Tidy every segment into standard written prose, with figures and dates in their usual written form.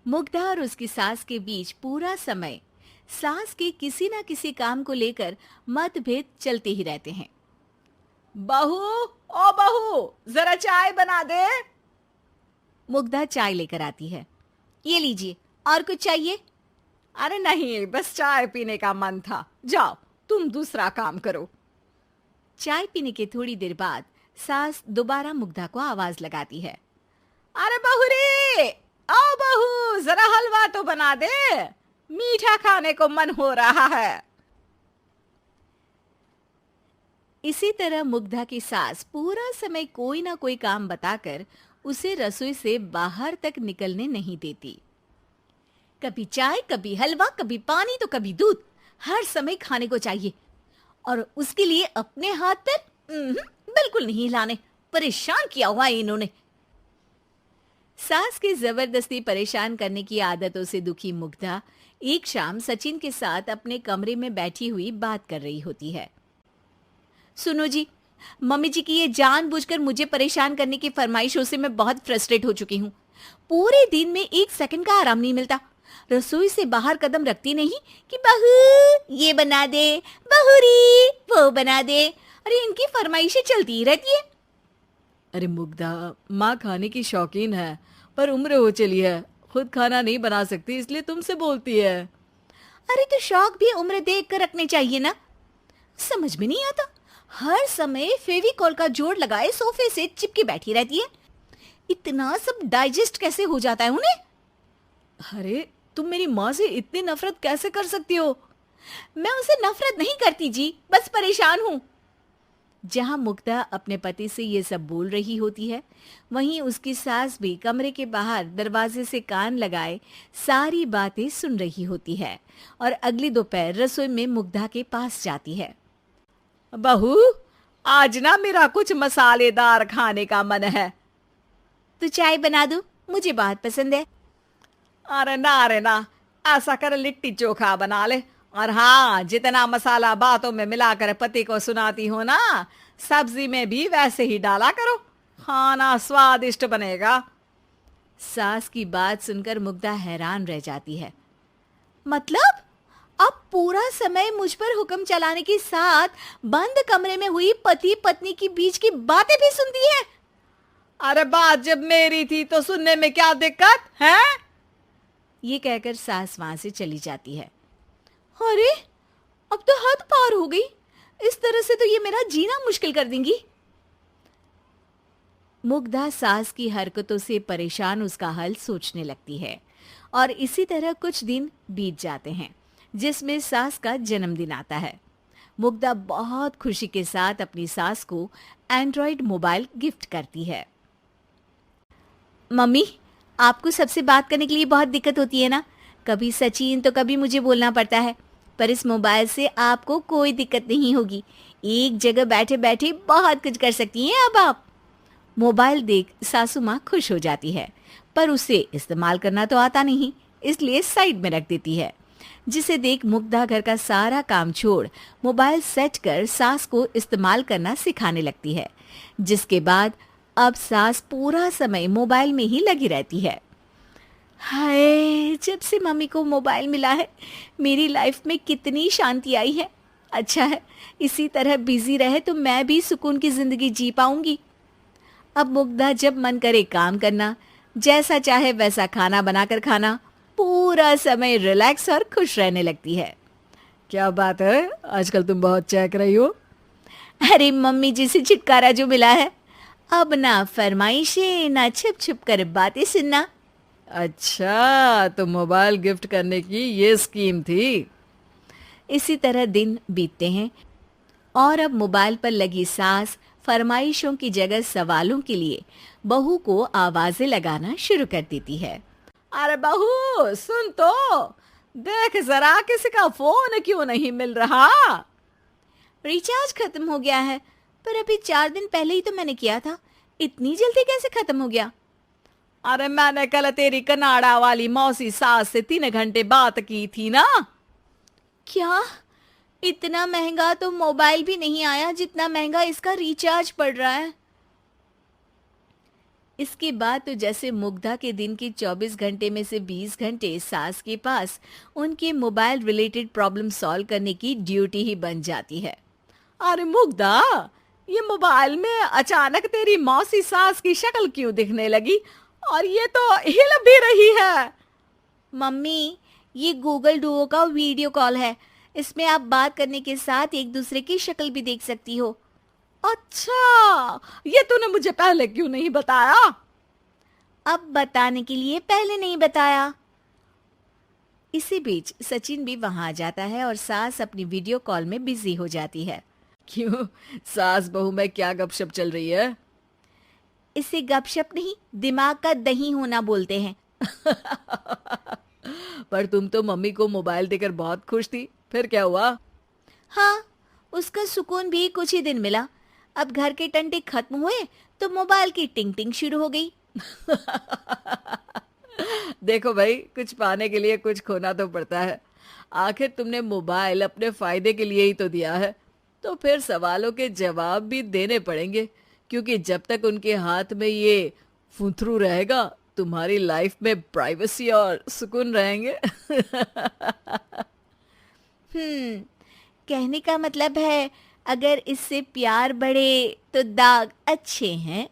मुग्धा और उसकी सास के बीच पूरा समय सास के किसी न किसी काम को लेकर मतभेद चलते ही रहते हैं। बहू, ओ बहू, जरा चाय बना दे। मुग्धा चाय लेकर आती है। ये लीजिए, और कुछ चाहिए? अरे नहीं, बस चाय पीने का मन था। जाओ, तुम दूसरा काम करो। चाय पीने के थोड़ी देर बाद सास दोबारा मुग्धा को आवाज लगाती है। अरे बहू रे, आओ बहू, जरा हलवा तो बना दे, मीठा खाने को मन हो रहा है। इसी तरह मुग्धा की सास पूरा समय कोई ना कोई काम बताकर उसे रसोई से बाहर तक निकलने नहीं देती। कभी चाय, कभी हलवा, कभी पानी तो कभी दूध, हर समय खाने को चाहिए और उसके लिए अपने हाथ पर बिल्कुल नहीं हिलाने। परेशान किया हुआ है इन्होंने। सास की जबरदस्ती परेशान करने की आदतों से दुखी मुग्धा एक शाम सचिन के साथ अपने कमरे में बैठी हुई बात कर रही होती है। सुनो जी, मम्मी जी की ये जानबूझकर मुझे परेशान करने की फरमाइशों से मैं बहुत फ्रस्ट्रेट हो चुकी हूँ। पूरे दिन में एक सेकंड का आराम नहीं मिलता। रसोई से बाहर कदम रखती नहीं कि बहू ये बना दे, बहुरी वो बना दे। अरे इनकी फरमाइशें चलती ही रहती है। अरे मुग्धा, माँ खाने की शौकीन है, पर उम्र हो चली है, खुद खाना नहीं बना सकती, इसलिए तुमसे बोलती है। अरे तो शौक भी उम्र देख कर रखने चाहिए ना। समझ में नहीं आता, हर समय फेविकॉल का जोड़ लगाए सोफे से चिपकी बैठी रहती है। इतना सब डाइजेस्ट कैसे हो जाता है उन्हें? अरे तुम मेरी माँ से इतनी नफरत कैसे कर सकती हो? मैं उनसे नफरत नहीं करती जी, बस परेशान हूँ। जहां मुग्धा अपने पति से ये सब बोल रही होती है, वहीं उसकी सास भी कमरे के बाहर दरवाजे से कान लगाए सारी बातें सुन रही होती है और अगली दोपहर रसोई में मुग्धा के पास जाती है। बहू, आज ना मेरा कुछ मसालेदार खाने का मन है। तो चाय बना दूं? मुझे बहुत पसंद है। अरे ना, ऐसा कर लिट्टी चोखा बना ले। और हाँ, जितना मसाला बातों में मिलाकर पति को सुनाती हो ना, सब्जी में भी वैसे ही डाला करो, खाना स्वादिष्ट बनेगा। सास की बात सुनकर मुग्धा हैरान रह जाती है। मतलब अब पूरा समय मुझ पर हुक्म चलाने के साथ बंद कमरे में हुई पति पत्नी की बीच की बातें भी सुनती है? अरे बात जब मेरी थी तो सुनने में क्या दिक्कत है? ये कहकर सास वहां से चली जाती है। अरे अब तो हद पार हो गई। इस तरह से तो ये मेरा जीना मुश्किल कर देंगी। मुग्धा सास की हरकतों से परेशान उसका हल सोचने लगती है और इसी तरह कुछ दिन बीत जाते हैं, जिसमें सास का जन्मदिन आता है। मुग्धा बहुत खुशी के साथ अपनी सास को एंड्रॉयड मोबाइल गिफ्ट करती है। मम्मी, आपको सबसे बात करने के लिए बहुत दिक्कत होती है ना? कभी सचिन तो कभी मुझे बोलना पड़ता है, पर इस मोबाइल से आपको कोई दिक्कत नहीं होगी। एक जगह बैठे बैठे बहुत कुछ कर सकती हैं अब आप। मोबाइल देख सासू माँ खुश हो जाती है, पर उसे इस्तेमाल करना तो आता नहीं, इसलिए साइड में रख देती है। जिसे देख मुग्धा घर का सारा काम छोड़ मोबाइल सेट कर सास को इस्तेमाल करना सिखाने लगती है, जिसके बाद अब सास पूरा समय मोबाइल में ही लगी रहती है। हाय, जब से मम्मी को मोबाइल मिला है मेरी लाइफ में कितनी शांति आई है। अच्छा है, इसी तरह बिजी रहे तो मैं भी सुकून की जिंदगी जी पाऊंगी। अब मुग्धा जब मन करे काम करना, जैसा चाहे वैसा खाना बनाकर खाना, पूरा समय रिलैक्स और खुश रहने लगती है। क्या बात है, आजकल तुम बहुत चहक रही हो। अरे मम्मी जी से छुटकारा जो मिला है, अब ना फरमाइशें ना छुप छुप कर बातें सुनना। अच्छा, तो मोबाइल गिफ्ट करने की ये स्कीम थी। इसी तरह दिन बीतते हैं और अब मोबाइल पर लगी सास फरमाइशों की जगह सवालों के लिए बहू को आवाजें लगाना शुरू कर देती है। अरे बहू सुन तो, देख जरा किसी का फोन क्यों नहीं मिल रहा? रिचार्ज खत्म हो गया है, पर अभी 4 दिन पहले ही तो मैंने किया था। इतनी जल्दी कैसे खत्म हो गया? अरे मैंने कल तेरी कनाडा वाली मौसी सास से 3 घंटे बात की थी ना। क्या? इतना महंगा तो मोबाइल भी नहीं आया जितना महंगा इसका रिचार्ज पड़ रहा है। इसके बाद तो जैसे मुग्धा के दिन के 24 घंटे में से 20 घंटे सास के पास उनके मोबाइल रिलेटेड प्रॉब्लम सॉल्व करने की ड्यूटी ही बन जाती है। अरे मुग्धा, ये मोबाइल में अचानक तेरी मौसी सास की शक्ल क्यों दिखने लगी? और ये तो हिल भी रही है। मम्मी, ये गूगल डुओ का वीडियो कॉल है। इसमें आप बात करने के साथ एक दूसरे की शक्ल भी देख सकती हो। अच्छा, ये तूने मुझे पहले क्यों नहीं बताया? अब बताने के लिए पहले नहीं बताया। इसी बीच सचिन भी वहां आ जाता है और सास अपनी वीडियो कॉल में बिजी हो जाती है। क्यों, सास बहू में क्या गपशप चल रही है? इसे गपशप नहीं, दिमाग का दही होना बोलते हैं। पर तुम तो मम्मी को मोबाइल देकर बहुत खुश थी, फिर क्या हुआ? हाँ, उसका सुकून भी कुछ ही दिन मिला। अब घर के टंटे खत्म हुए तो मोबाइल की टिंग टिंग शुरू हो गई। देखो भाई, कुछ पाने के लिए कुछ खोना तो पड़ता है। आखिर तुमने मोबाइल अपने फायदे के लिए ही तो दिया है, तो फिर सवालों के जवाब भी देने पड़ेंगे, क्योंकि जब तक उनके हाथ में ये फुंथरू रहेगा, तुम्हारी लाइफ में प्राइवेसी और सुकून रहेंगे। कहने का मतलब है अगर इससे प्यार बढ़े तो दाग अच्छे हैं।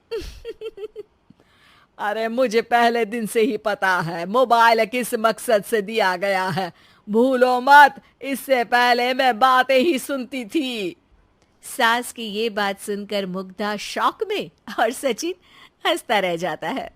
अरे मुझे पहले दिन से ही पता है मोबाइल किस मकसद से दिया गया है। भूलो मत, इससे पहले मैं बातें ही सुनती थी। सास की ये बात सुनकर मुग्धा शॉक में और सचिन हंसता रह जाता है।